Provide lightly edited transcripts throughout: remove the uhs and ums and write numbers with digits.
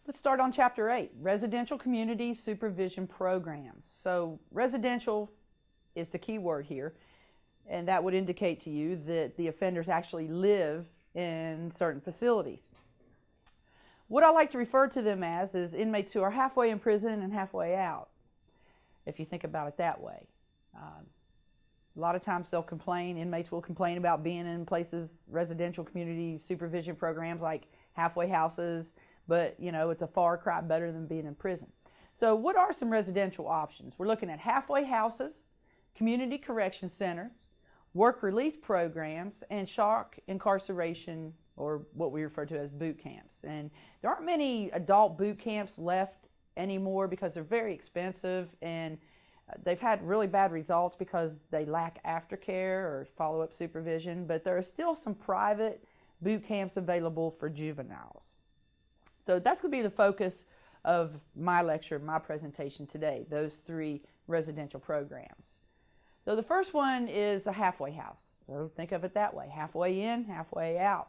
Let's start on Chapter 8, Residential Community Supervision Programs. So residential is the key word here, and that would indicate to you that the offenders actually live in certain facilities. What I like to refer to them as is inmates who are halfway in prison and halfway out, if you think about it that way. A lot of times they'll complain, inmates will complain about being in places, residential community supervision programs like halfway houses, but it's a far cry better than being in prison. So what are some residential options? We're looking at halfway houses, community correction centers, work release programs, and shock incarceration, or what we refer to as boot camps. And there aren't many adult boot camps left anymore because they're very expensive, and they've had really bad results because they lack aftercare or follow-up supervision, but there are still some private boot camps available for juveniles. So that's going to be the focus of my lecture, my presentation today, those three residential programs. So the first one is a halfway house. So think of it that way, halfway in, halfway out.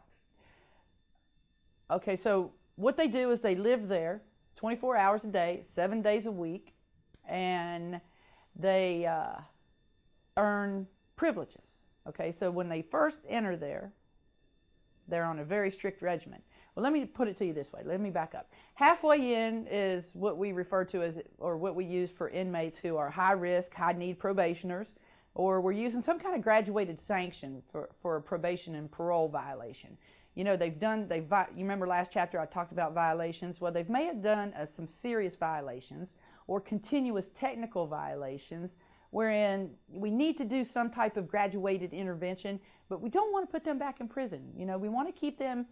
Okay, so what they do is they live there 24 hours a day, 7 days a week, and they earn privileges. Okay, so when they first enter there, they're on a very strict regimen. Well, let me put it to you this way. Let me back up. Halfway in is what we refer to as, or what we use for inmates who are high risk, high need probationers, or we're using some kind of graduated sanction for a probation and parole violation. You remember last chapter I talked about violations? Well, they may have done some serious violations or continuous technical violations wherein we need to do some type of graduated intervention, but we don't want to put them back in prison. We want to keep them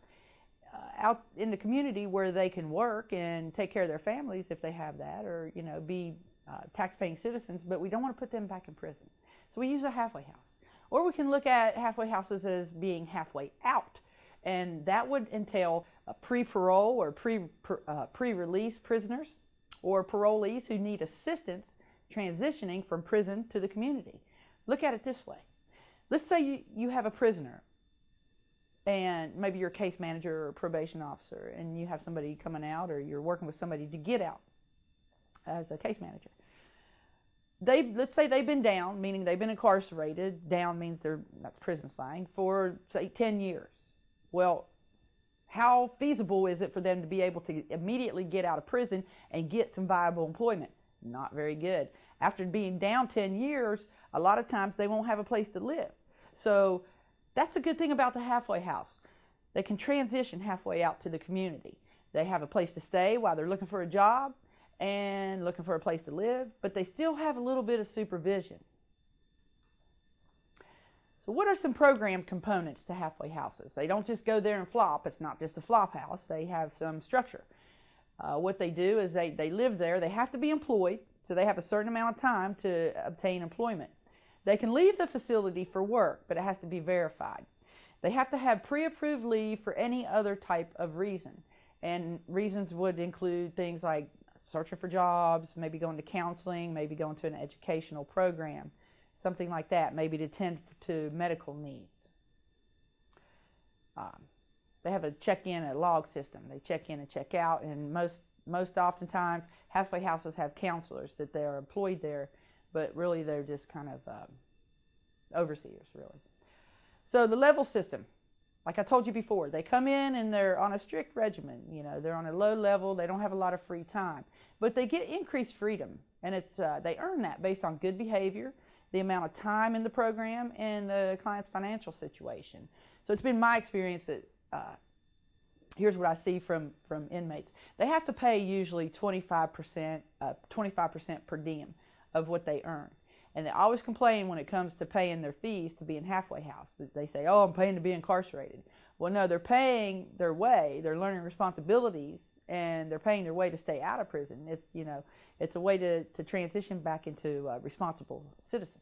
out in the community where they can work and take care of their families if they have that, or be tax-paying citizens, but we don't want to put them back in prison. So we use a halfway house. Or we can look at halfway houses as being halfway out, and that would entail pre-parole or pre-release prisoners or parolees who need assistance transitioning from prison to the community. Look at it this way. Let's say you have a prisoner, and maybe you're a case manager or probation officer, and you have somebody coming out, or you're working with somebody to get out as a case manager. Let's say they've been down, meaning they've been incarcerated. Down means that's prison slang, for say 10 years. Well, how feasible is it for them to be able to immediately get out of prison and get some viable employment? Not very good. After being down 10 years, a lot of times they won't have a place to live. So that's the good thing about the halfway house. They can transition halfway out to the community. They have a place to stay while they're looking for a job and looking for a place to live, but they still have a little bit of supervision. So what are some program components to halfway houses? They don't just go there and flop. It's not just a flop house. They have some structure. What they do is they live there. They have to be employed, so they have a certain amount of time to obtain employment. They can leave the facility for work, but it has to be verified. They have to have pre-approved leave for any other type of reason. And reasons would include things like searching for jobs, maybe going to counseling, maybe going to an educational program, something like that, maybe to tend to medical needs. They have a check-in, a log system. They check in and check out, and most oftentimes halfway houses have counselors that they are employed there, but really they're just kind of overseers, really. So the level system, like I told you before, they come in and they're on a strict regimen. They're on a low level. They don't have a lot of free time, but they get increased freedom, and they earn that based on good behavior, the amount of time in the program, and the client's financial situation. So it's been my experience that here's what I see from inmates. They have to pay usually 25% per diem of what they earn. And they always complain when it comes to paying their fees to be in halfway house. They say, oh, I'm paying to be incarcerated. Well, no, they're paying their way. They're learning responsibilities, and they're paying their way to stay out of prison. It's a way to transition back into a responsible citizen.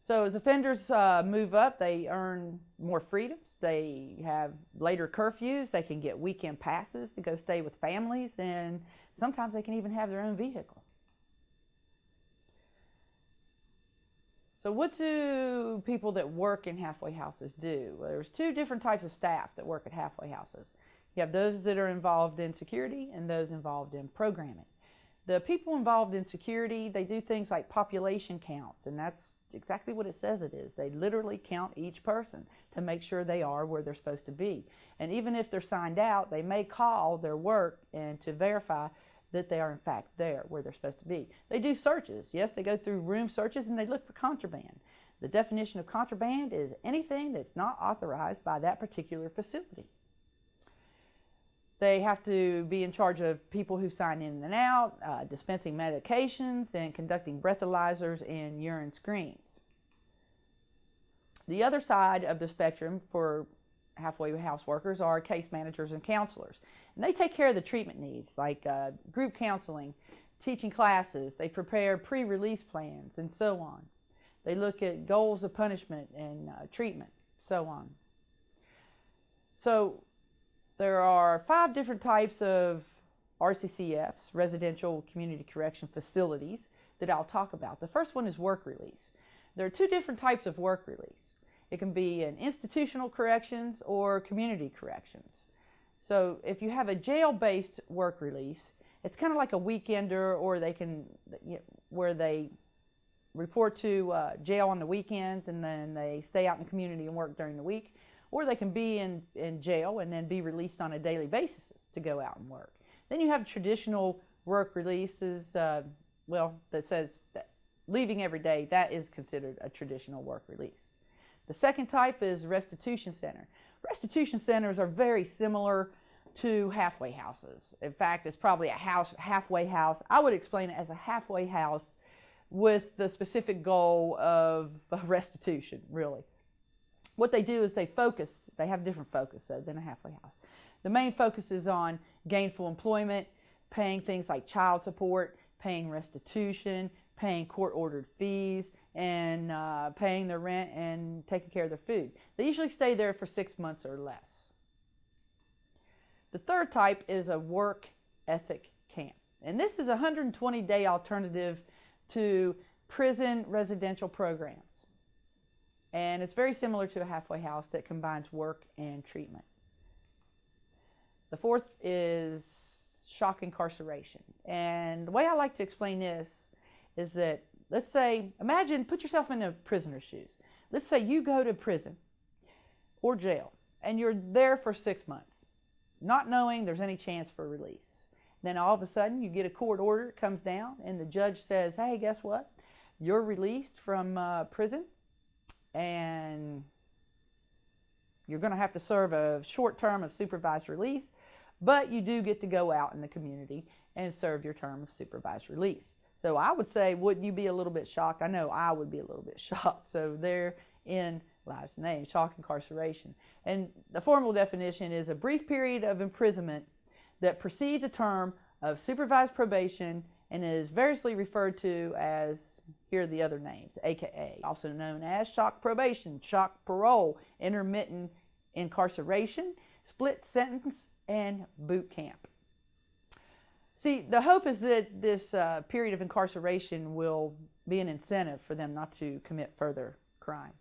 So as offenders move up, they earn more freedoms. They have later curfews. They can get weekend passes to go stay with families, and sometimes they can even have their own vehicle. So what do people that work in halfway houses do? Well, there's two different types of staff that work at halfway houses. You have those that are involved in security and those involved in programming. The people involved in security, they do things like population counts, and that's exactly what it says it is. They literally count each person to make sure they are where they're supposed to be. And even if they're signed out, they may call their work and to verify that they are in fact there where they're supposed to be. They do searches. Yes, they go through room searches and they look for contraband. The definition of contraband is anything that's not authorized by that particular facility. They have to be in charge of people who sign in and out, dispensing medications, and conducting breathalyzers and urine screens. The other side of the spectrum for halfway house workers are case managers and counselors. And they take care of the treatment needs, like group counseling, teaching classes. They prepare pre-release plans, and so on. They look at goals of punishment and treatment, so on. So there are 5 different types of RCCFs, residential community correction facilities, that I'll talk about. The first one is work release. There are 2 different types of work release. It can be an institutional corrections or community corrections. So if you have a jail-based work release, it's kind of like a weekender, or they can, where they report to jail on the weekends and then they stay out in the community and work during the week. Or they can be in jail and then be released on a daily basis to go out and work. Then you have traditional work releases, that says that leaving every day, that is considered a traditional work release. The second type is restitution center. Restitution centers are very similar to halfway houses. In fact, it's probably a halfway house. I would explain it as a halfway house with the specific goal of restitution, really. What they do is they have different focus than a halfway house. The main focus is on gainful employment, paying things like child support, paying restitution, paying court-ordered fees, and paying their rent and taking care of their food. They usually stay there for 6 months or less. The third type is a work ethic camp. And this is a 120-day alternative to prison residential programs. And it's very similar to a halfway house that combines work and treatment. The fourth is shock incarceration. And the way I like to explain this is that, let's say, put yourself in a prisoner's shoes. Let's say you go to prison or jail and you're there for 6 months, not knowing there's any chance for release. Then all of a sudden you get a court order, it comes down, and the judge says, hey, guess what? You're released from prison, and you're going to have to serve a short term of supervised release, but you do get to go out in the community and serve your term of supervised release. So I would say, wouldn't you be a little bit shocked? I know I would be a little bit shocked. So therein lies the name, shock incarceration. And the formal definition is a brief period of imprisonment that precedes a term of supervised probation and is variously referred to as, here are the other names, AKA, also known as shock probation, shock parole, intermittent incarceration, split sentence, and boot camp. See, the hope is that this period of incarceration will be an incentive for them not to commit further crime.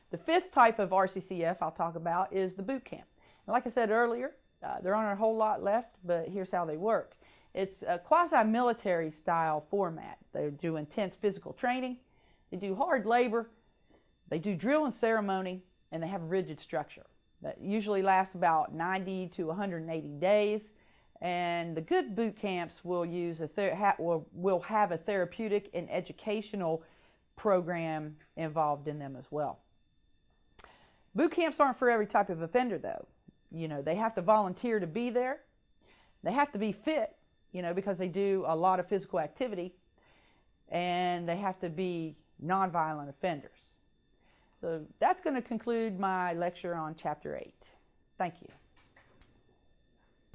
The fifth type of RCCF I'll talk about is the boot camp. And like I said earlier, there aren't a whole lot left, but here's how they work. It's a quasi-military style format. They do intense physical training, they do hard labor, they do drill and ceremony, and they have rigid structure. That usually lasts about 90 to 180 days. And the good boot camps will will have a therapeutic and educational program involved in them as well. Boot camps aren't for every type of offender, though. You know, they have to volunteer to be there. They have to be fit, because they do a lot of physical activity, and they have to be nonviolent offenders. So that's going to conclude my lecture on Chapter 8. Thank you.